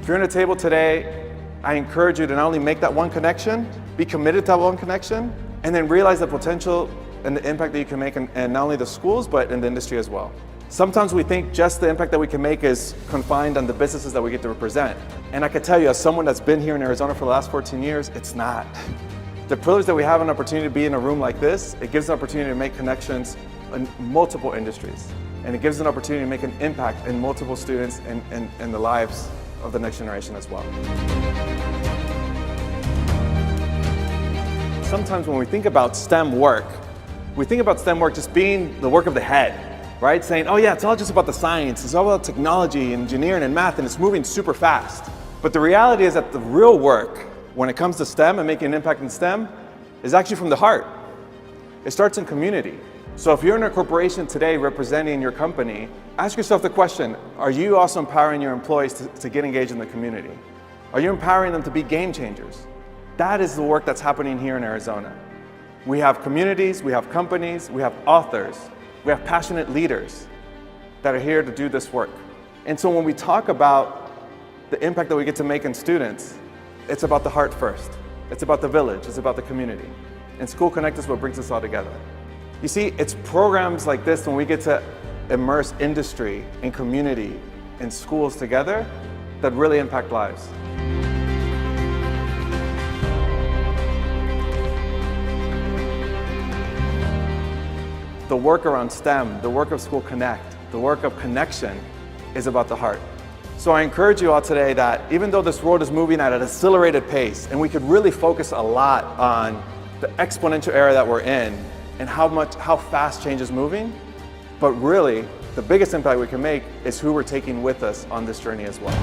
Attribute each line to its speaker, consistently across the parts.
Speaker 1: If you're on a table today, I encourage you to not only make that one connection, be committed to that one connection, and then realize the potential and the impact that you can make in not only the schools, but in the industry as well. Sometimes we think just the impact that we can make is confined on the businesses that we get to represent. And I can tell you, as someone that's been here in Arizona for the last 14 years, it's not. The privilege that we have an opportunity to be in a room like this, it gives an opportunity to make connections in multiple industries. And it gives an opportunity to make an impact in multiple students and the lives of the next generation as well. Sometimes when we think about STEM work, we think about STEM work just being the work of the head, right? Saying, oh yeah, it's all just about the science, it's all about technology, engineering, and math, and it's moving super fast. But the reality is that the real work, when it comes to STEM and making an impact in STEM, is actually from the heart. It starts in community. So if you're in a corporation today representing your company, ask yourself the question, are you also empowering your employees to get engaged in the community? Are you empowering them to be game changers? That is the work that's happening here in Arizona. We have communities, we have companies, we have authors, we have passionate leaders that are here to do this work. And so when we talk about the impact that we get to make in students, it's about the heart first. It's about the village, it's about the community. And School Connect is what brings us all together. You see, it's programs like this when we get to immerse industry and community and schools together that really impact lives. The work around STEM, the work of School Connect, the work of connection is about the heart. So I encourage you all today that even though this world is moving at an accelerated pace and we could really focus a lot on the exponential era that we're in and how fast change is moving, but really the biggest impact we can make is who we're taking with us on this journey as well.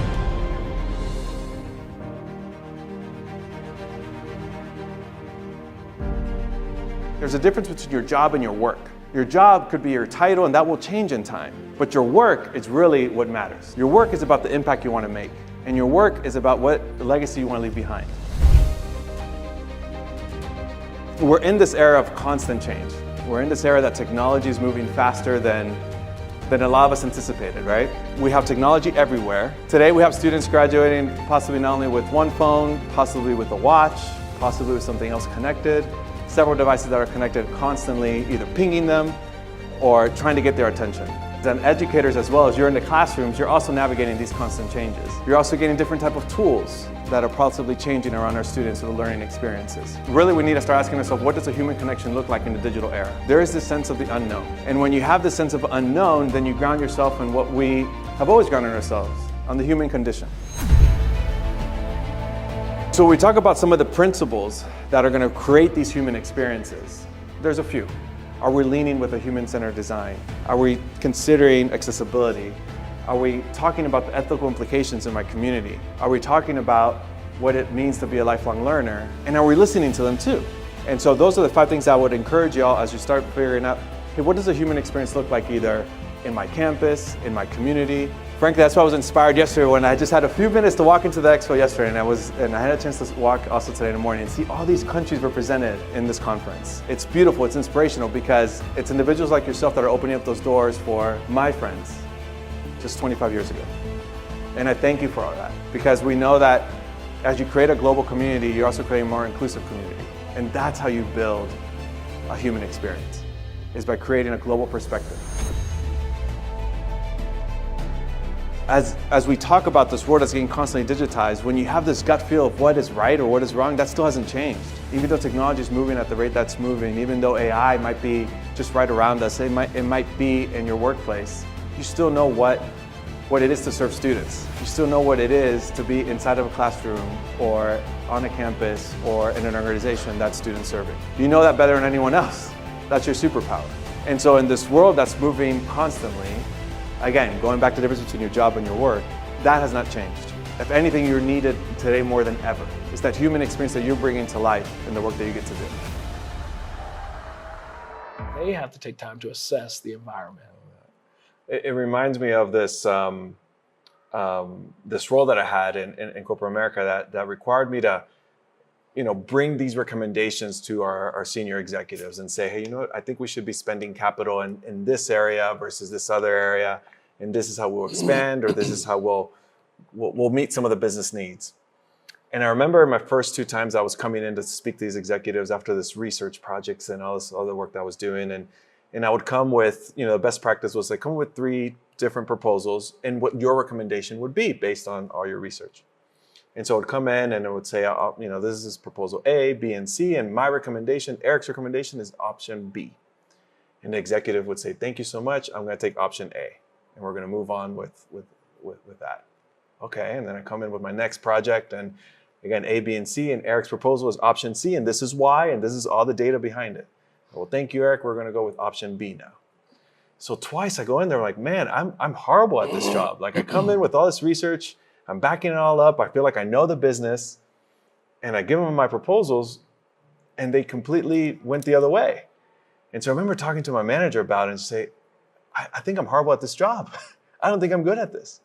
Speaker 1: There's a difference between your job and your work. Your job could be your title and that will change in time, but your work is really what matters. Your work is about the impact you want to make, and your work is about what legacy you want to leave behind. We're in this era of constant change. We're in this era that technology is moving faster than a lot of us anticipated, right? We have technology everywhere. Today we have students graduating possibly not only with one phone, possibly with a watch, possibly with something else connected. Several devices that are connected constantly, either pinging them or trying to get their attention. Then educators, as well as you're in the classrooms, you're also navigating these constant changes. You're also getting different type of tools that are possibly changing around our students with the learning experiences. Really, we need to start asking ourselves, what does a human connection look like in the digital era? There is this sense of the unknown. And when you have this sense of unknown, then you ground yourself in what we have always grounded ourselves, on the human condition. So we talk about some of the principles that are going to create these human experiences. There's a few. Are we leaning with a human-centered design? Are we considering accessibility? Are we talking about the ethical implications in my community? Are we talking about what it means to be a lifelong learner? And are we listening to them too? And so those are the 5 things I would encourage y'all as you start figuring out, hey, what does a human experience look like either in my campus, in my community? Frankly, that's why I was inspired yesterday when I just had a few minutes to walk into the expo yesterday, and I had a chance to walk also today in the morning and see all these countries represented in this conference. It's beautiful, it's inspirational because it's individuals like yourself that are opening up those doors for my friends just 25 years ago. And I thank you for all that because we know that as you create a global community, you're also creating a more inclusive community. And that's how you build a human experience, is by creating a global perspective. As we talk about this world that's getting constantly digitized, when you have this gut feel of what is right or what is wrong, that still hasn't changed. Even though technology is moving at the rate that's moving, even though AI might be just right around us, it might be in your workplace, you still know what it is to serve students. You still know what it is to be inside of a classroom or on a campus or in an organization that's student serving. You know that better than anyone else. That's your superpower. And so in this world that's moving constantly, again, going back to the difference between your job and your work, that has not changed. If anything, you're needed today more than ever. It's that human experience that you're bringing to life in the work that you get to do.
Speaker 2: They have to take time to assess the environment.
Speaker 1: It reminds me of this this role that I had in corporate America that required me to, bring these recommendations to our senior executives and say, hey, you know what, I think we should be spending capital in this area versus this other area, and this is how we'll expand, or this is how we'll we'll meet some of the business needs. And I remember my first 2 times I was coming in to speak to these executives after this research projects and all this other work that I was doing. And I would come with, the best practice was like, come with 3 different proposals and what your recommendation would be based on all your research. And so I would come in and it would say, this is proposal A, B, and C. And my recommendation, Eric's recommendation is option B. And the executive would say, thank you so much. I'm going to take option A. And we're going to move on with that. Okay. And then I come in with my next project and again, A, B, and C, and Eric's proposal is option C, and this is why, and this is all the data behind it. Well, thank you, Eric. We're going to go with option B now. So twice I go in there like, man, I'm horrible at this job. Like I come in with all this research, I'm backing it all up. I feel like I know the business, and I give them my proposals, and they completely went the other way. And so I remember talking to my manager about it and say, I think I'm horrible at this job. I don't think I'm good at this.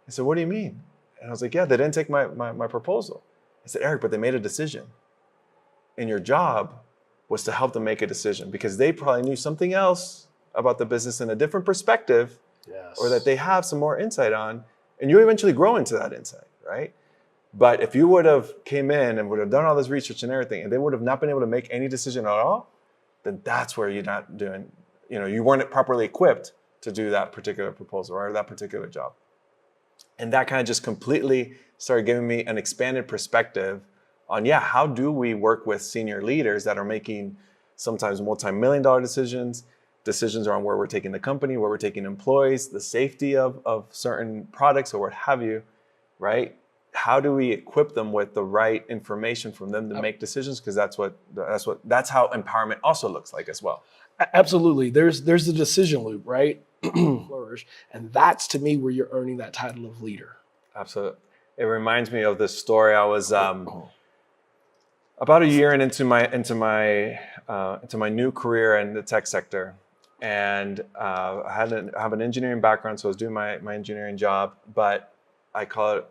Speaker 1: I said, what do you mean? And I was like, yeah, they didn't take my proposal. I said, Eric, but they made a decision. And your job was to help them make a decision because they probably knew something else about the business in a different perspective,
Speaker 2: Yes.
Speaker 1: or that they have some more insight on, and you eventually grow into that insight, right? But if you would have came in and would have done all this research and everything, and they would have not been able to make any decision at all, then that's where you're not doing, you weren't properly equipped to do that particular proposal or that particular job. And that kind of just completely started giving me an expanded perspective on, how do we work with senior leaders that are making sometimes multi-million-dollar decisions around where we're taking the company, where we're taking employees, the safety of certain products or what have you, right? How do we equip them with the right information from them to make decisions? Because that's how empowerment also looks like as well.
Speaker 2: Absolutely. There's the decision loop, right? Flourish. And that's to me where you're earning that title of leader.
Speaker 1: Absolutely. It reminds me of this story. I was about a year into my new career in the tech sector, and I have an engineering background, so I was doing my engineering job. But I call it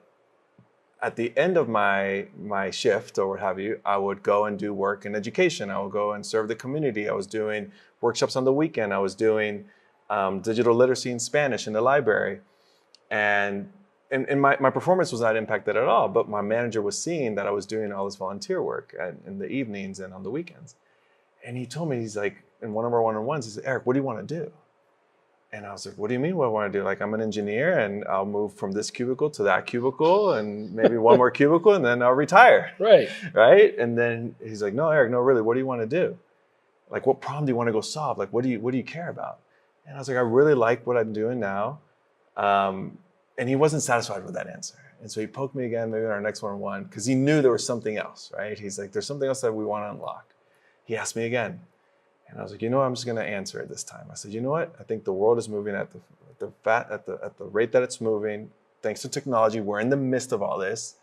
Speaker 1: at the end of my shift or what have you, I would go and do work in education. I would go and serve the community. I was doing workshops on the weekend. I was doing digital literacy in Spanish in the library. And my performance was not impacted at all, but my manager was seeing that I was doing all this volunteer work in the evenings and on the weekends. And he told me, he's like, in one of our one-on-ones, he said, Eric, what do you want to do? And I was like, what do you mean what I want to do? Like, I'm an engineer and I'll move from this cubicle to that cubicle and maybe one more cubicle and then I'll retire.
Speaker 2: Right.
Speaker 1: Right? And then he's like, no, Eric, no, really, what do you want to do? Like, what problem do you want to go solve? Like, what do you care about? And I was like, I really like what I'm doing now. And he wasn't satisfied with that answer. And so he poked me again, maybe in our next one-on-one, because he knew there was something else, right? He's like, there's something else that we want to unlock. He asked me again. And I was like, I'm just going to answer it this time. I said, you know what? I think the world is moving at the rate that it's moving. Thanks to technology, we're in the midst of all this.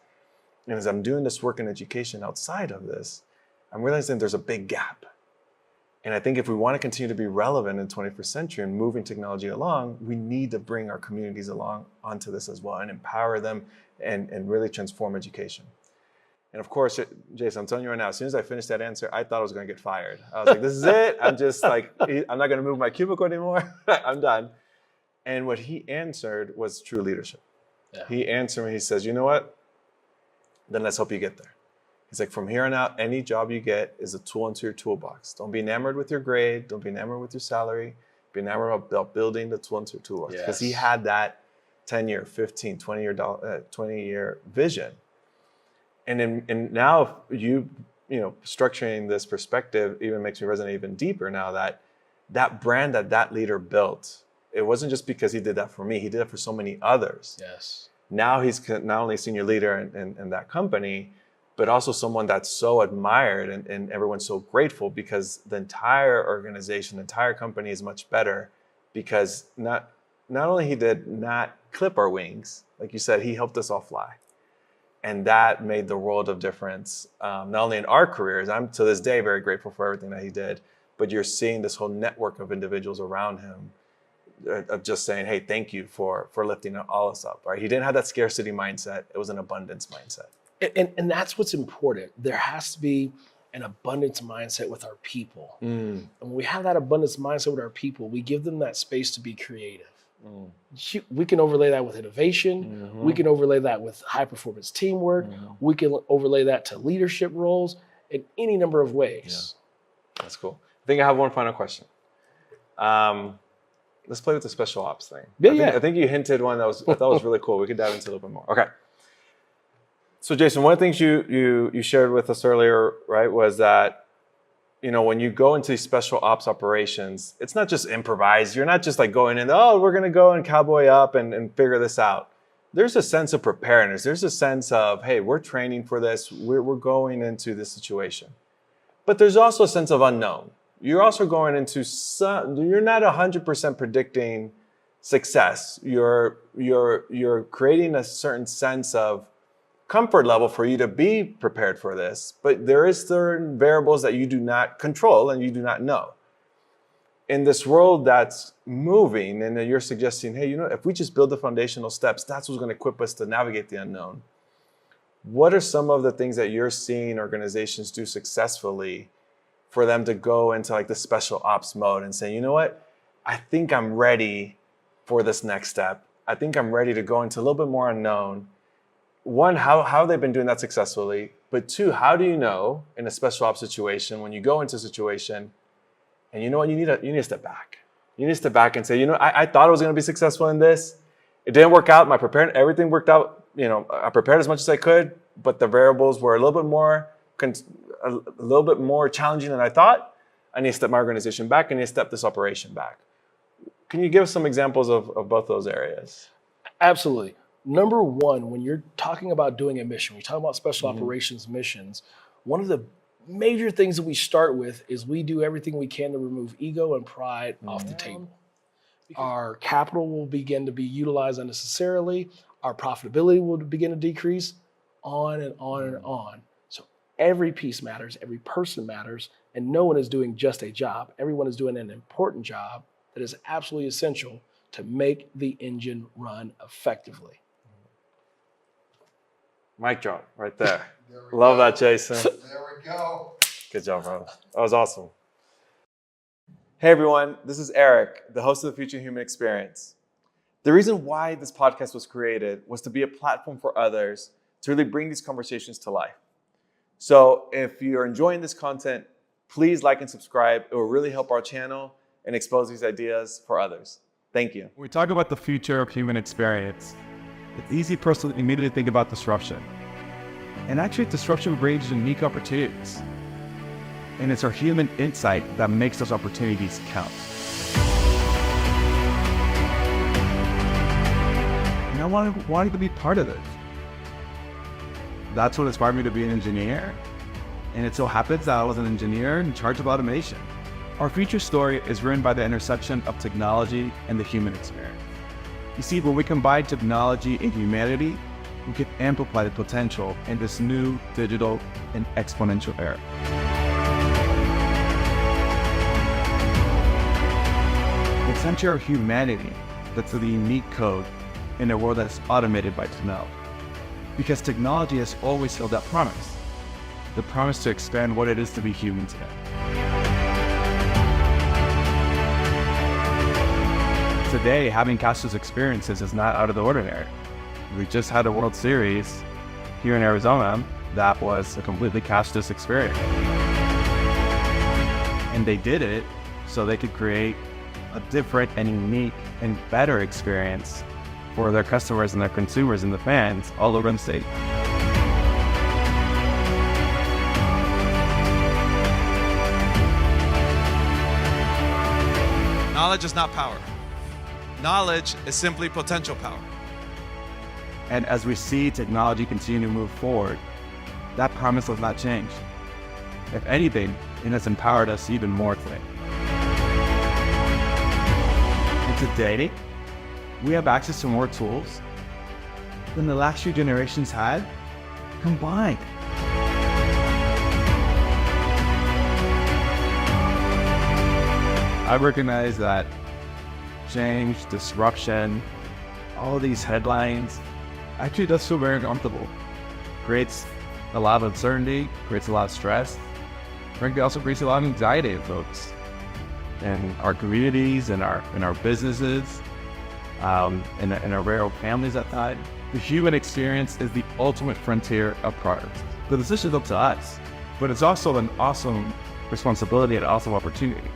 Speaker 1: And as I'm doing this work in education outside of this, I'm realizing there's a big gap. And I think if we want to continue to be relevant in the 21st century and moving technology along, we need to bring our communities along onto this as well and empower them and really transform education. And of course, Jason, I'm telling you right now, as soon as I finished that answer, I thought I was going to get fired. I was like, this is it. I'm just like, I'm not going to move my cubicle anymore. I'm done. And what he answered was true leadership. Yeah. He answered me, he says, you know what? Then let's help you get there. He's like, from here on out, any job you get is a tool into your toolbox. Don't be enamored with your grade. Don't be enamored with your salary. Be enamored about building the tool into your toolbox. Because he had that 10-year, 15, 20-year vision. And now you structuring this perspective even makes me resonate even deeper now that brand that leader built, it wasn't just because he did that for me. He did it for so many others.
Speaker 2: Yes.
Speaker 1: Now he's not only a senior leader in that company, but also someone that's so admired and everyone's so grateful because the entire organization, the entire company is much better because not only he did not clip our wings, like you said, he helped us all fly. And that made the world of difference, not only in our careers. I'm to this day very grateful for everything that he did, but you're seeing this whole network of individuals around him of just saying, hey, thank you for lifting all us up. Right? He didn't have that scarcity mindset. It was an abundance mindset.
Speaker 2: And that's what's important. There has to be an abundance mindset with our people. And when we have that abundance mindset with our people, we give them that space to be creative. We can overlay that with innovation. We can overlay that with high performance teamwork. We can overlay that to leadership roles in any number of ways.
Speaker 3: Yeah. That's cool. I think I have one final question. Let's play with the special ops thing. I think you hinted one that I thought was really cool. We could dive into a little bit more. Okay. So Jason, one of the things you shared with us earlier, right, was that, you know, when you go into these special ops operations, it's not just improvised. You're not just like going in, oh, we're going to go and cowboy up and figure this out. There's a sense of preparedness. There's a sense of, hey, we're training for this. We're going into this situation. But there's also a sense of unknown. You're also going into you're not 100% predicting success. You're creating a certain sense of comfort level for you to be prepared for this, but there is certain variables that you do not control and you do not know. In this world that's moving, and you're suggesting, hey, you know, if we just build the foundational steps, that's what's going to equip us to navigate the unknown. What are some of the things that you're seeing organizations do successfully for them to go into like the special ops mode and say, you know what, I think I'm ready for this next step. I think I'm ready to go into a little bit more unknown. One, how they've been doing that successfully, but two, how do you know in a special ops situation, when you go into a situation and you know what, you need to step back. You need to step back and say, you know, I thought I was going to be successful in this. It didn't work out. Everything worked out. You know, I prepared as much as I could, but the variables were a little bit more challenging than I thought. I need to step my organization back. I need to step this operation back. Can you give us some examples of both those areas?
Speaker 2: Absolutely. Number one, when you're talking about doing a mission, when you're talking about special operations missions, one of the major things that we start with is we do everything we can to remove ego and pride off the table. Our capital will begin to be utilized unnecessarily. Our profitability will begin to decrease, on and on and on. So every piece matters, every person matters, and no one is doing just a job. Everyone is doing an important job that is absolutely essential to make the engine run effectively.
Speaker 3: Mic drop right there. Love that, Jason.
Speaker 4: There we go.
Speaker 3: Good job, bro. That was awesome.
Speaker 1: Hey everyone, this is Eric, the host of the Future Human Experience. The reason why this podcast was created was to be a platform for others to really bring these conversations to life. So if you're enjoying this content, please like and subscribe. It will really help our channel and expose these ideas for others. Thank you.
Speaker 5: When we talk about the future of human experience, it's easy for us to immediately think about disruption. And actually, disruption brings unique opportunities. And it's our human insight that makes those opportunities count. And I wanted to be part of it. That's what inspired me to be an engineer. And it so happens that I was an engineer in charge of automation. Our future story is written by the intersection of technology and the human experience. You see, when we combine technology and humanity, we can amplify the potential in this new digital and exponential era. It's century of humanity that's the unique code in a world that's automated by technology. Because technology has always held that promise, the promise to expand what it is to be human today. Today, having cashless experiences is not out of the ordinary. We just had a World Series here in Arizona that was a completely cashless experience. And they did it so they could create a different and unique and better experience for their customers and their consumers and the fans all over the state.
Speaker 6: Knowledge is not power. Knowledge is simply potential power.
Speaker 5: And as we see technology continue to move forward, that promise has not changed. If anything, it has empowered us even more today. And today, we have access to more tools than the last few generations had combined. I recognize that change, disruption, all these headlines actually does feel very uncomfortable. Creates a lot of uncertainty, creates a lot of stress. Frankly, also creates a lot of anxiety in folks, in our communities, in our businesses. and our rare families at that. The human experience is the ultimate frontier of progress. The decision is up to us, but it's also an awesome responsibility and awesome opportunity.